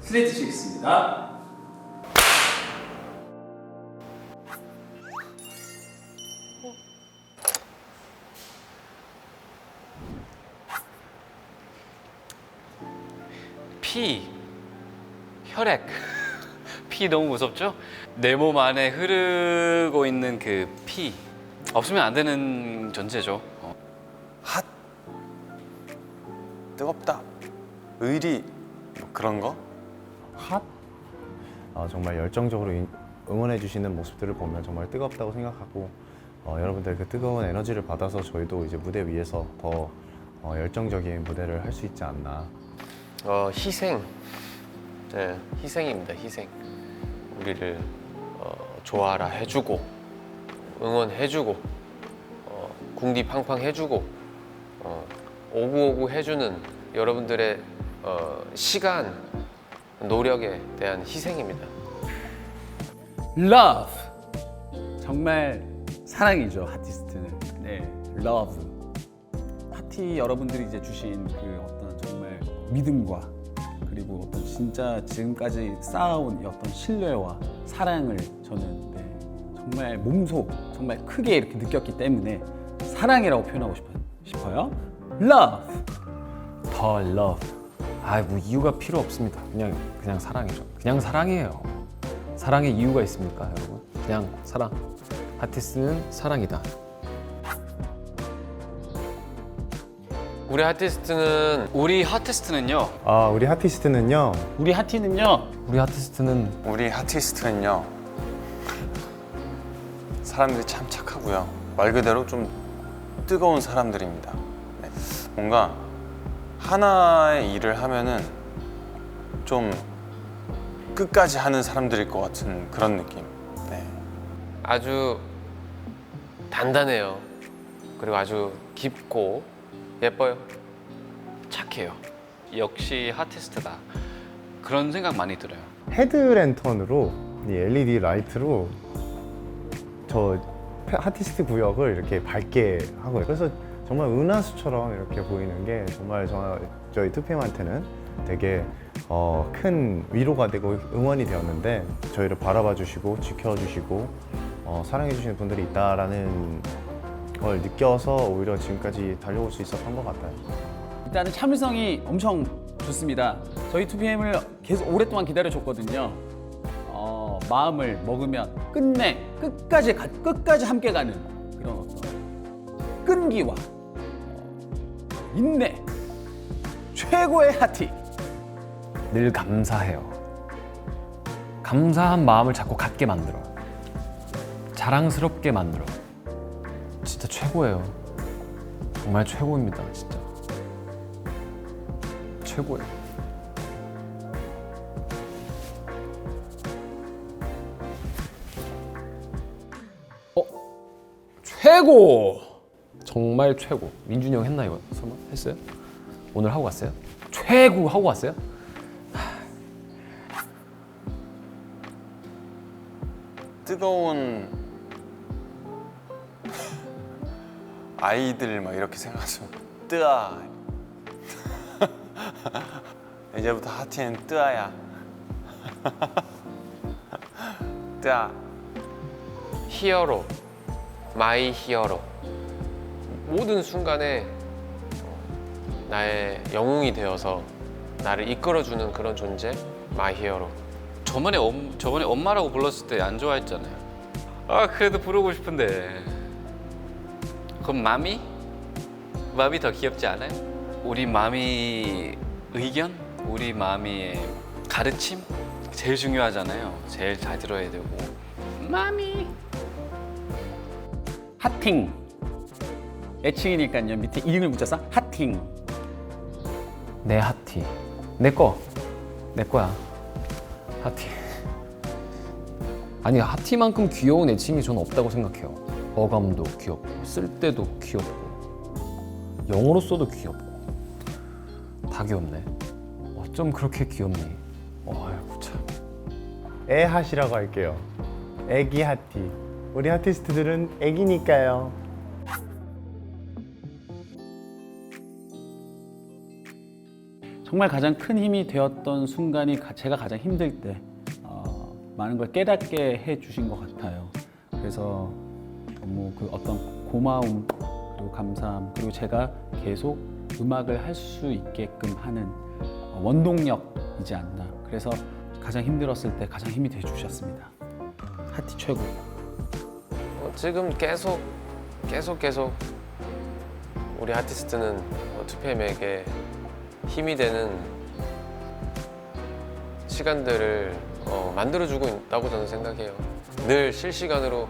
스트레이트 치겠습니다. 피, 혈액. 피 너무 무섭죠? 내 몸 안에 흐르고 있는 그 피. 없으면 안 되는 존재죠. 핫, 뜨겁다, 의리, 뭐 그런 거? 핫? 정말 열정적으로 응원해 주시는 모습들을 보면 정말 뜨겁다고 생각하고 여러분들 그 뜨거운 에너지를 받아서 저희도 이제 무대 위에서 더 열정적인 무대를 할 수 있지 않나. 희생. 네, 희생입니다. 희생. 우리를 좋아라 해주고 응원해주고 궁디팡팡 해주고 오구오구 해주는 여러분들의 시간, 노력에 대한 희생입니다. Love. 정말 사랑이죠, 하티스트는. 네, Love. 파티 여러분들이 이제 주신 그 어떤 정말 믿음과 그리고 어떤 진짜 지금까지 쌓아온 이 어떤 신뢰와 사랑을 저는 정말 몸소 정말 크게 이렇게 느꼈기 때문에 사랑이라고 표현하고 싶어요. Love. 더 love. 뭐 이유가 필요 없습니다. 그냥 사랑이죠. 그냥 사랑이에요. 사랑에 이유가 있습니까, 여러분? 그냥 사랑. 아티스트는 사랑이다. 우리 아티스트는요. 우리 하티스트는요. 우리 하티는요. 우리 아티스트는 우리 아티스트는요, 사람들이 참 착하고요. 말 그대로 좀 뜨거운 사람들입니다. 네. 뭔가 하나의 일을 하면은 좀 끝까지 하는 사람들일 것 같은 그런 느낌. 네. 아주 단단해요. 그리고 아주 깊고 예뻐요. 착해요. 역시 하티스트다. 그런 생각 많이 들어요. 헤드랜턴으로 이 LED 라이트로 저 아티스트 구역을 이렇게 밝게 하고, 그래서 정말 은하수처럼 이렇게 보이는 게 정말 저희 2PM한테는 되게 큰 위로가 되고 응원이 되었는데, 저희를 바라봐 주시고 지켜주시고 사랑해 주시는 분들이 있다라는 걸 느껴서 오히려 지금까지 달려올 수 있었던 것 같아요. 일단은 참을성이 엄청 좋습니다. 저희 2PM을 계속 오랫동안 기다려줬거든요. 마음을 먹으면 끝까지 함께 가는 그런 어떤 끈기와 인내, 최고의 하티. 늘 감사해요. 감사한 마음을 자꾸 갖게 만들어. 자랑스럽게 만들어. 진짜 최고예요. 정말 최고입니다, 진짜. 최고예요. 최고! 정말 최고. 민준이 형 했나 이거? 설마 했어요? 오늘 하고 갔어요? 최고 하고 갔어요? 뜨거운 아이들 막 이렇게 생각하죠. 뜨아. 이제부터 하티는 뜨아야. 뜨아. 히어로, 마이 히어로. 모든 순간에 나의 영웅이 되어서 나를 이끌어주는 그런 존재, 마이 히어로. 저번에 엄마라고 불렀을 때 안 좋아했잖아요. 그래도 부르고 싶은데. 그럼 마미? 마미 더 귀엽지 않아요? 우리 마미 의견? 우리 마미의 가르침? 제일 중요하잖아요. 제일 잘 들어야 되고. 마미. 하팅. 애칭이니까요. 밑에 이름을 붙여서 하팅. 내 하티. 내 거. 내 거야. 하티. 아니, 하티만큼 귀여운 애칭이 저는 없다고 생각해요. 어감도 귀엽고, 쓸 때도 귀엽고, 영어로 써도 귀엽고. 다 귀엽네. 어쩜 그렇게 귀엽니? 아이고 참. 애핫이라고 할게요. 애기 하티. 우리 아티스트들은 애기니까요. 정말 가장 큰 힘이 되었던 순간이 제가 가장 힘들 때 많은 걸 깨닫게 해주신 것 같아요. 그래서 너무 그 어떤 고마움 그리고 감사함 그리고 제가 계속 음악을 할 수 있게끔 하는 원동력이지 않나. 그래서 가장 힘들었을 때 가장 힘이 돼주셨습니다. 하티 최고. 지금 계속 우리 아티스트는 2PM에게 힘이 되는 시간들을 만들어주고 있다고 저는 생각해요. 늘 실시간으로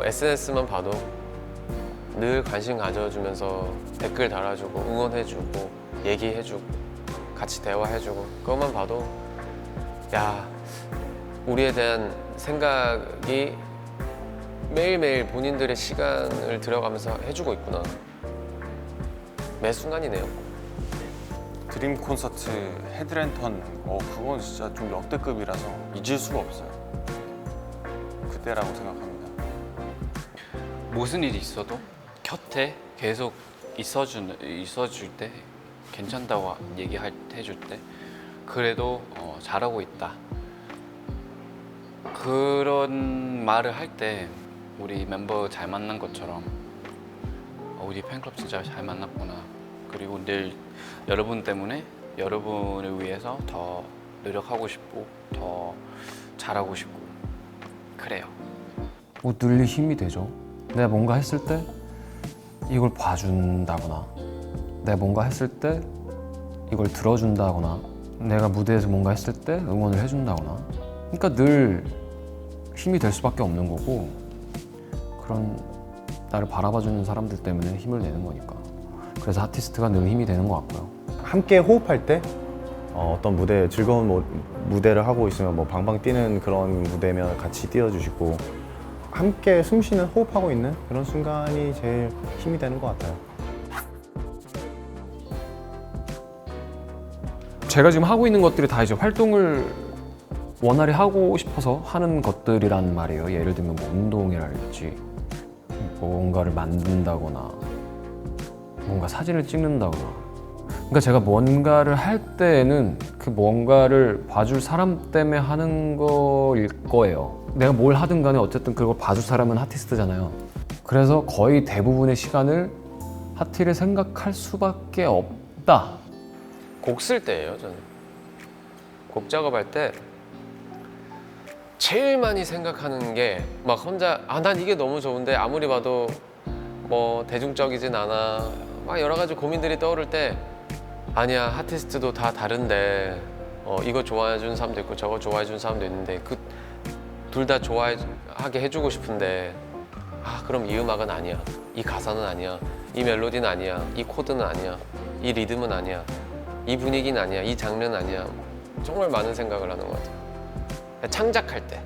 SNS만 봐도 늘 관심 가져주면서 댓글 달아주고 응원해주고 얘기해주고 같이 대화해주고 그것만 봐도 야, 우리에 대한 생각이 매일매일 본인들의 시간을 들여가면서 해주고 있구나. 매 순간이네요. 드림 콘서트 헤드랜턴 그건 진짜 좀 역대급이라서 잊을 수가 없어요. 그때라고 생각합니다. 무슨 일이 있어도 곁에 계속 있어줄 때 괜찮다고 해줄 때 그래도 잘하고 있다. 그런 말을 할 때 우리 멤버 잘 만난 것처럼 우리 팬클럽 진짜 잘 만났구나. 그리고 늘 여러분 때문에 여러분을 위해서 더 노력하고 싶고 더 잘하고 싶고 그래요. 뭐 늘 힘이 되죠. 내가 뭔가 했을 때 이걸 봐준다거나 내가 뭔가 했을 때 이걸 들어준다거나 내가 무대에서 뭔가 했을 때 응원을 해준다거나 그러니까 늘 힘이 될 수밖에 없는 거고 그런 나를 바라봐주는 사람들 때문에 힘을 내는 거니까 그래서 아티스트가 늘 힘이 되는 것 같고요. 함께 호흡할 때 어떤 무대 즐거운 무대를 하고 있으면 뭐 방방 뛰는 그런 무대면 같이 뛰어주시고 함께 숨쉬는 호흡하고 있는 그런 순간이 제일 힘이 되는 것 같아요. 제가 지금 하고 있는 것들이 다 이제 활동을 원활히 하고 싶어서 하는 것들이란 말이에요. 예를 들면 뭐 운동이랄지 뭔가를 만든다거나 뭔가 사진을 찍는다거나 그러니까 제가 뭔가를 할 때에는 그 뭔가를 봐줄 사람 때문에 하는 거일 거예요. 내가 뭘 하든 간에 어쨌든 그걸 봐줄 사람은 아티스트잖아요. 그래서 거의 대부분의 시간을 하티를 생각할 수밖에 없다. 곡 쓸 때예요, 저는. 곡 작업할 때 제일 많이 생각하는 게 막 혼자 난 이게 너무 좋은데 아무리 봐도 뭐 대중적이진 않아 막 여러 가지 고민들이 떠오를 때 아니야, 아티스트도 다 다른데 이거 좋아해 주는 사람도 있고 저거 좋아해 주는 사람도 있는데 그 둘 다 좋아하게 해주고 싶은데 그럼 이 음악은 아니야, 이 가사는 아니야, 이 멜로디는 아니야, 이 코드는 아니야, 이 리듬은 아니야, 이 분위기는 아니야, 이 장르는 아니야. 정말 많은 생각을 하는 것 같아요. 창작할 때.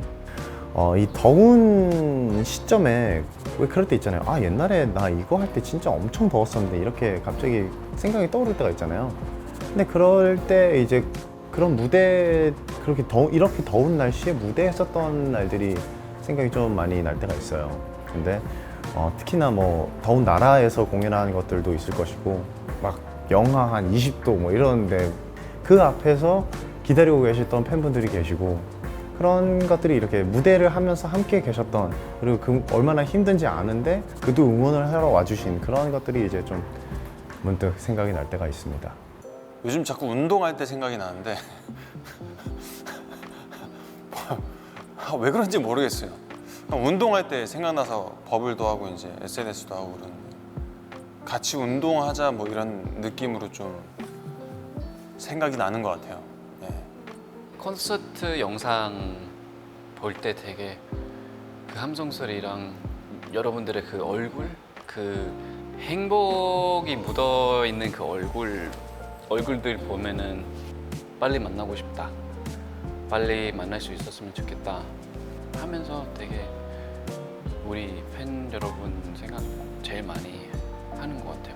이 더운 시점에 왜 그럴 때 있잖아요. 옛날에 나 이거 할 때 진짜 엄청 더웠었는데 이렇게 갑자기 생각이 떠오를 때가 있잖아요. 근데 그럴 때 이제 그런 무대 이렇게 더운 날씨에 무대에 했었던 날들이 생각이 좀 많이 날 때가 있어요. 근데 특히나 뭐 더운 나라에서 공연하는 것들도 있을 것이고 막 영하 한 20도 뭐 이러는데 그 앞에서 기다리고 계셨던 팬분들이 계시고 그런 것들이 이렇게 무대를 하면서 함께 계셨던 그리고 그 얼마나 힘든지 아는데 그도 응원을 하러 와주신 그런 것들이 이제 좀 문득 생각이 날 때가 있습니다. 요즘 자꾸 운동할 때 생각이 나는데 왜 그런지 모르겠어요. 운동할 때 생각나서 버블도 하고 이제 SNS도 하고 그러는데 같이 운동하자 뭐 이런 느낌으로 좀 생각이 나는 것 같아요. 네. 콘서트 영상 볼 때 되게 그 함성 소리랑 여러분들의 그 얼굴, 그 행복이 묻어 있는 그 얼굴들 보면은 빨리 만나고 싶다, 빨리 만날 수 있었으면 좋겠다 하면서 되게 우리 팬 여러분 생각 제일 많이 하는 것 같아요.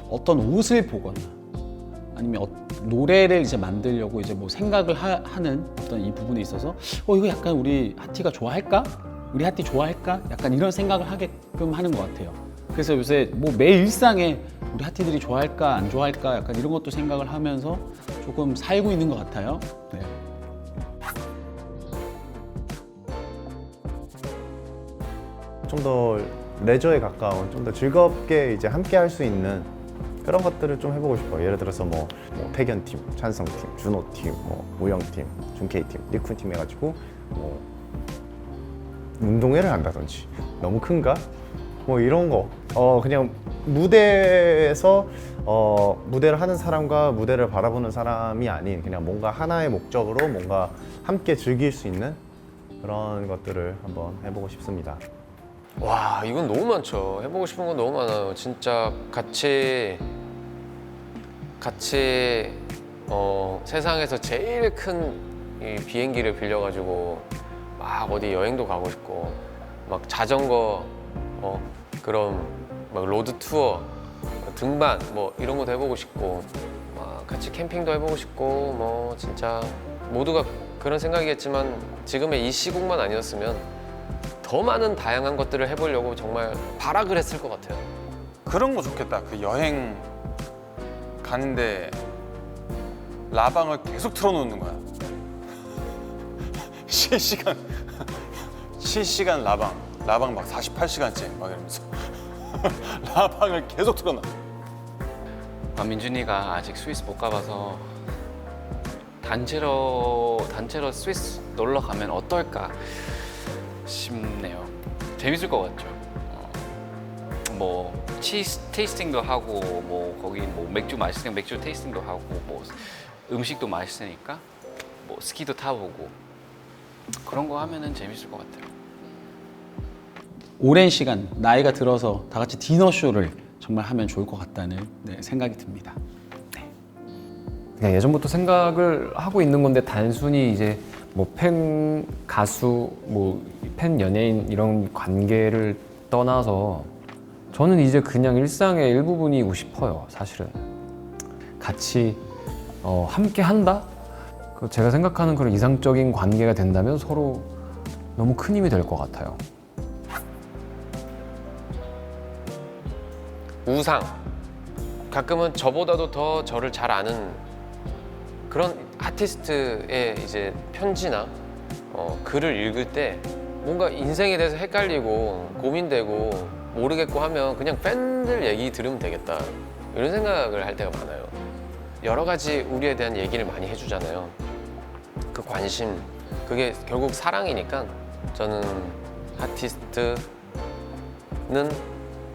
어떤 옷을 보거나 아니면 노래를 이제 만들려고 이제 뭐 생각을 하는 어떤 이 부분에 있어서 이거 약간 우리 하티가 좋아할까? 우리 하티 좋아할까? 약간 이런 생각을 하게끔 하는 것 같아요. 그래서 요새 뭐 매 일상에 우리 하티들이 좋아할까 안 좋아할까 약간 이런 것도 생각을 하면서 조금 살고 있는 것 같아요. 네. 좀 더 레저에 가까운, 좀 더 즐겁게 이제 함께 할 수 있는 그런 것들을 좀 해보고 싶어요. 예를 들어서 뭐 태견팀, 찬성팀, 준호팀, 뭐 우영팀, 준케이팀, 리쿤팀 해가지고 뭐 운동회를 한다든지. 너무 큰가? 뭐 이런 거. 그냥 무대에서 무대를 하는 사람과 무대를 바라보는 사람이 아닌 그냥 뭔가 하나의 목적으로 뭔가 함께 즐길 수 있는 그런 것들을 한번 해보고 싶습니다. 와, 이건 너무 많죠. 해보고 싶은 건 너무 많아요. 진짜 같이 세상에서 제일 큰 이 비행기를 빌려가지고 막 어디 여행도 가고 싶고, 막 자전거 그런 막 로드 투어, 등반 뭐 이런 것도 해보고 싶고, 막 같이 캠핑도 해보고 싶고, 뭐 진짜 모두가 그런 생각이겠지만 지금의 이 시국만 아니었으면 더 많은 다양한 것들을 해보려고 정말 발악을 했을 것 같아요. 그런 거 좋겠다. 그 여행 가는데 라방을 계속 틀어놓는 거야. 실시간 라방 막 48시간째 막 이러면서 라방을 계속 틀어놔. 민준이가 아직 스위스 못 가봐서 단체로 스위스 놀러 가면 어떨까 싶네요. 재밌을 것 같죠. 뭐 치즈 테이스팅도 하고, 뭐 거기 뭐 맥주 맛있으니까 맥주 테이스팅도 하고, 뭐 음식도 맛있으니까 뭐 스키도 타보고 그런 거 하면은 재밌을 것 같아요. 오랜 시간 나이가 들어서 다 같이 디너쇼를 정말 하면 좋을 것 같다는 생각이 듭니다. 그냥 예전부터 생각을 하고 있는 건데 단순히 이제 뭐 팬 가수, 뭐 팬 연예인 이런 관계를 떠나서 저는 이제 그냥 일상의 일부분이고 싶어요. 사실은 같이 함께 한다? 제가 생각하는 그런 이상적인 관계가 된다면 서로 너무 큰 힘이 될 것 같아요. 우상. 가끔은 저보다도 더 저를 잘 아는 그런 아티스트의 이제 편지나 글을 읽을 때 뭔가 인생에 대해서 헷갈리고 고민되고 모르겠고 하면 그냥 팬들 얘기 들으면 되겠다, 이런 생각을 할 때가 많아요. 여러 가지 우리에 대한 얘기를 많이 해주잖아요. 그 관심, 그게 결국 사랑이니까 저는 아티스트는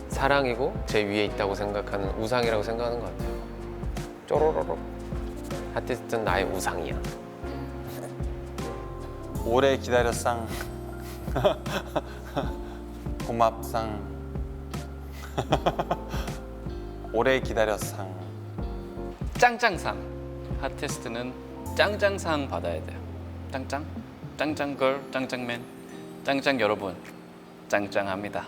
사랑이고 제 위에 있다고 생각하는 우상이라고 생각하는 것 같아요. 쪼로로로. 아티스트는 나의 우상이야. 오래 기다렸상. 고맙상. 오래 기다렸상. 짱짱상. 아티스트는 짱짱상 받아야 돼요. 짱짱, 짱짱걸, 짱짱맨, 짱짱 여러분, 짱짱합니다.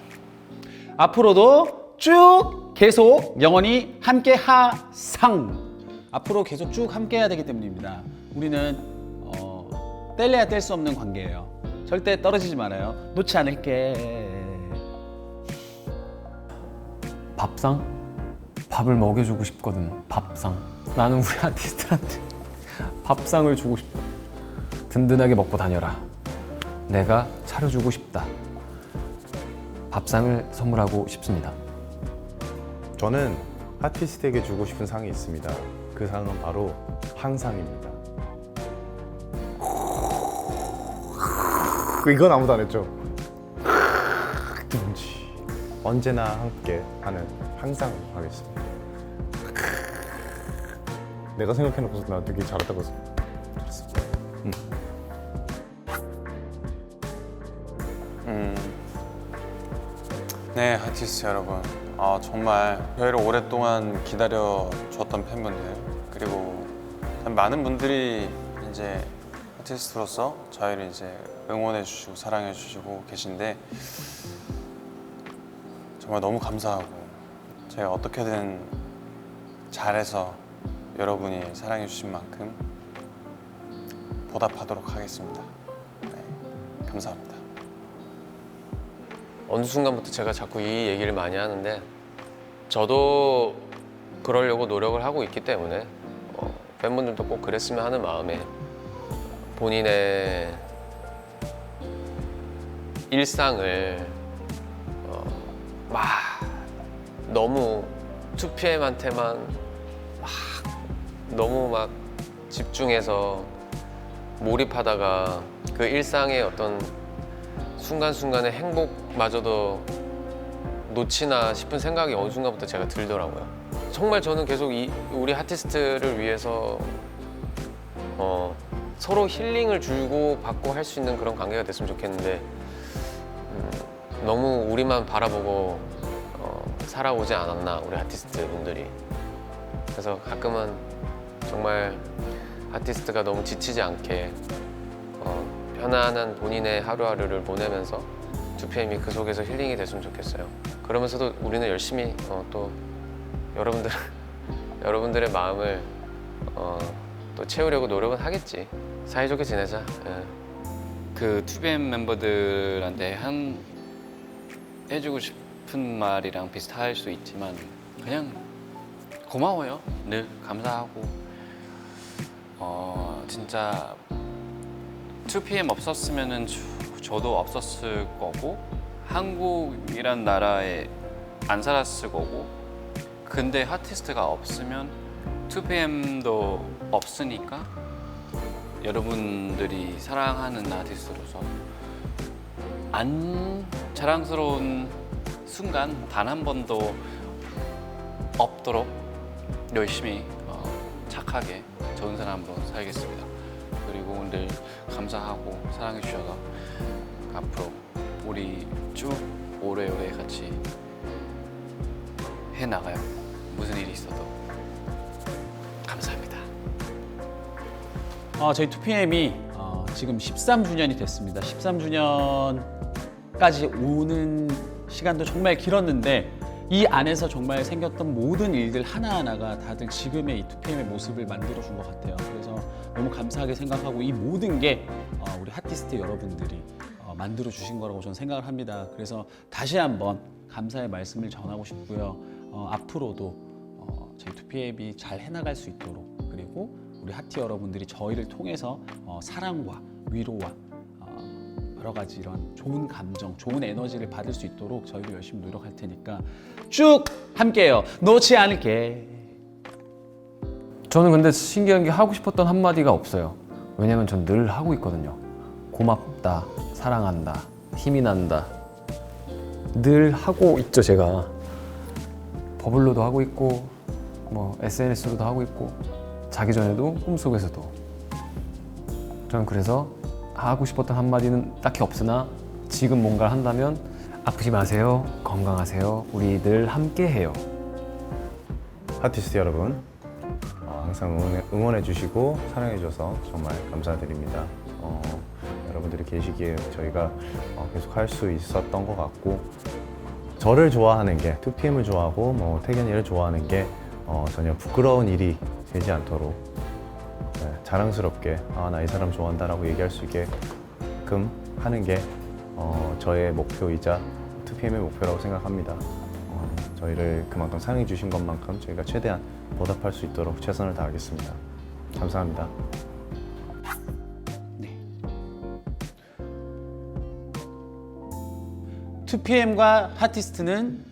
앞으로도 쭉 계속 영원히 함께 하상. 앞으로 계속 쭉 함께 해야 되기 때문입니다. 우리는 뗄래야 뗄 수 없는 관계예요. 절대 떨어지지 말아요. 놓지 않을게. 밥상? 밥을 먹여주고 싶거든. 밥상. 나는 우리 아티스트한테 밥상을 주고 싶어. 든든하게 먹고 다녀라. 내가 차려주고 싶다. 밥상을 선물하고 싶습니다. 저는 아티스트에게 주고 싶은 상이 있습니다. 그 상은 바로 항상입니다. 이건 아무도 안 했죠? 언제나 함께 하는 항상 하겠습니다. 내가 생각해놓고서 나 되게 잘했다고 들었어. 네, 아티스트 여러분. 정말 저희를 오랫동안 기다려줬던 팬분들, 그리고 참 많은 분들이 이제 아티스트로서 저희를 이제 응원해주시고 사랑해주시고 계신데 정말 너무 감사하고 제가 어떻게든 잘해서 여러분이 사랑해주신 만큼 보답하도록 하겠습니다. 네, 감사합니다. 어느 순간부터 제가 자꾸 이 얘기를 많이 하는데 저도 그러려고 노력을 하고 있기 때문에 팬분들도 꼭 그랬으면 하는 마음에 본인의 일상을 막 너무 2PM한테만 막 너무 막 집중해서 몰입하다가 그 일상의 어떤 순간순간의 행복마저도 놓치나 싶은 생각이 어느 순간부터 제가 들더라고요. 정말 저는 계속 우리 아티스트를 위해서 서로 힐링을 주고 받고 할 수 있는 그런 관계가 됐으면 좋겠는데 너무 우리만 바라보고 살아오지 않았나 우리 아티스트 분들이. 그래서 가끔은 정말 아티스트가 너무 지치지 않게 편안한 본인의 하루하루를 보내면서 2PM이 그 속에서 힐링이 됐으면 좋겠어요. 그러면서도 우리는 열심히 또 여러분들의 마음을 또 채우려고 노력은 하겠지. 사이좋게 지내자. 예. 그 2PM 멤버들한테 해주고 싶은 말이랑 비슷할 수 있지만 그냥 고마워요. 늘 감사하고 진짜 2PM 없었으면은 저도 없었을 거고 한국이란 나라에 안 살았을 거고 근데 아티스트가 없으면 2PM도 없으니까 여러분들이 사랑하는 아티스트로서 안 자랑스러운 순간 단 한 번도 없도록 열심히 착하게 좋은 사람으로 살겠습니다. 그리고 늘 감사하고 사랑해 주셔서 앞으로 우리 쭉 오래오래 같이 해나가요. 무슨 일이 있어도 감사합니다. 저희 2PM이 지금 13주년이 됐습니다. 13주년까지 오는 시간도 정말 길었는데 이 안에서 정말 생겼던 모든 일들 하나하나가 다들 지금의 이 2PM의 모습을 만들어준 것 같아요. 그래서 너무 감사하게 생각하고 이 모든 게 우리 아티스트 여러분들이 만들어주신 거라고 저는 생각을 합니다. 그래서 다시 한번 감사의 말씀을 전하고 싶고요. 앞으로도 저희 2PM이 잘 해나갈 수 있도록 그리고 우리 하티 여러분들이 저희를 통해서 사랑과 위로와 여러 가지 이런 좋은 감정, 좋은 에너지를 받을 수 있도록 저희도 열심히 노력할 테니까 쭉 함께해요. 놓지 않을게. 저는 근데 신기한 게 하고 싶었던 한마디가 없어요. 왜냐면 전 늘 하고 있거든요. 고맙다, 사랑한다, 힘이 난다. 늘 하고 있죠, 제가. 버블로도 하고 있고, 뭐 SNS로도 하고 있고, 자기 전에도 꿈속에서도. 저는 그래서 하고 싶었던 한마디는 딱히 없으나 지금 뭔가를 한다면 아프지 마세요, 건강하세요, 우리 늘 함께해요. 아티스트 여러분, 항상 응원해 주시고 사랑해 주셔서 정말 감사드립니다. 여러분들이 계시기에 저희가 계속 할 수 있었던 것 같고 저를 좋아하는 게 2PM을 좋아하고 뭐 태견이를 좋아하는 게 전혀 부끄러운 일이 되지 않도록 자랑스럽게 나 이 사람 좋아한다라고 얘기할 수 있게끔 하는 게 저의 목표이자 2PM의 목표라고 생각합니다. 저희를 그만큼 사랑해 주신 것만큼 저희가 최대한 보답할 수 있도록 최선을 다하겠습니다. 감사합니다. 네. 2PM과 하티스트는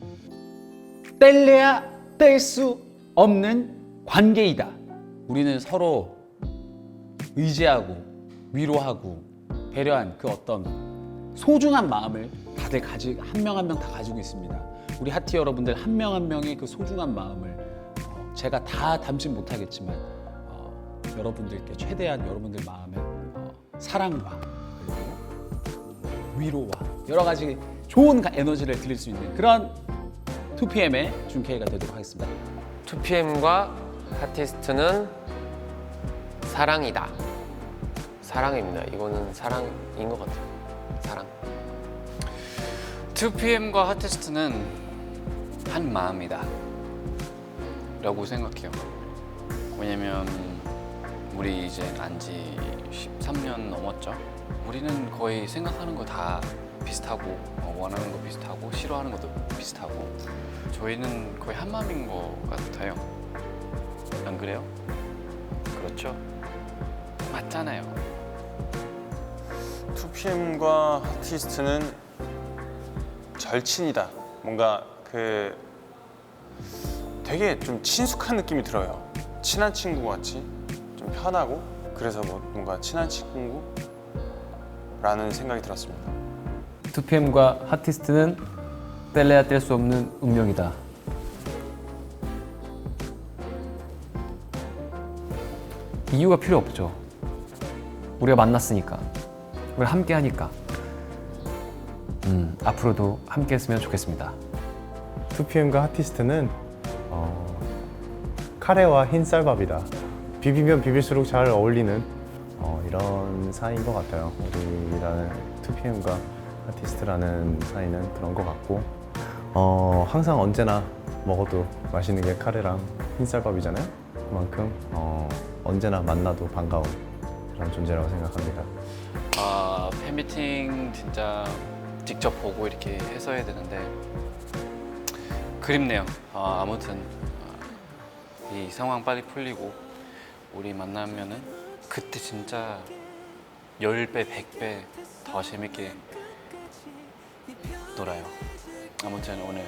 뗄래야 뗄 수 없는 관계이다. 우리는 서로 의지하고 위로하고 배려한 그 어떤 소중한 마음을 다들 한 명 한 명 다 가지고 있습니다. 우리 하티 여러분들 한 명 한 명의 그 소중한 마음을 제가 다 담진 못하겠지만 여러분들께 최대한 여러분들 마음에 사랑과 그리고 위로와 여러 가지 좋은 에너지를 드릴 수 있는 그런 2PM의 준케이가 되도록 하겠습니다. 2PM과 아티스트는 사랑이다. 사랑입니다. 이거는 사랑인 것 같아요. 사랑. 2PM과 아티스트는 한 마음이다 라고 생각해요. 왜냐면 우리 이제 안지 13년 넘었죠. 우리는 거의 생각하는 거 다 비슷하고 원하는 거 비슷하고 싫어하는 것도 비슷하고 저희는 거의 한 마음인 것 같아요. 안 그래요? 그렇죠? 맞잖아요. 2PM과 하티스트는 절친이다. 뭔가 그 되게 좀 친숙한 느낌이 들어요. 친한 친구 같이 좀 편하고 그래서 뭐 뭔가 친한 친구라는 생각이 들었습니다. 2PM과 하티스트는 뗄래야 뗄 수 없는 운명이다. 이유가 필요 없죠. 우리가 만났으니까, 우리가 함께 하니까. 앞으로도 함께 했으면 좋겠습니다. 2PM과 하티스트는 카레와 흰쌀밥이다. 비비면 비빌수록 잘 어울리는 이런 사이인 것 같아요. 우리라는 2PM과 하티스트라는 사이는 그런 것 같고 항상 언제나 먹어도 맛있는 게 카레랑 흰쌀밥이잖아요. 그만큼 언제나 만나도 반가운 그런 존재라고 생각합니다. 팬미팅 진짜 직접 보고 이렇게 해서 해야 되는데 그립네요. 아무튼 이 상황 빨리 풀리고 우리 만나면은 그때 진짜 10배, 100배 더 재밌게 놀아요. 아무튼 오늘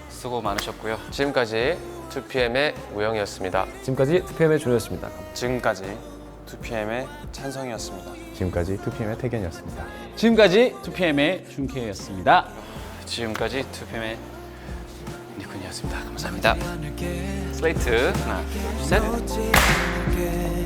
수고 많으셨고요. 지금까지 2PM의 우영이었습니다. 지금까지 2PM의 준호였습니다. 지금까지 2PM의 찬성이었습니다. 지금까지 2PM의 태견이었습니다. 지금까지 2PM의 준케이였습니다. 지금까지 2PM의 니쿤이었습니다. 감사합니다. 슬레이트 하나, 둘, 셋.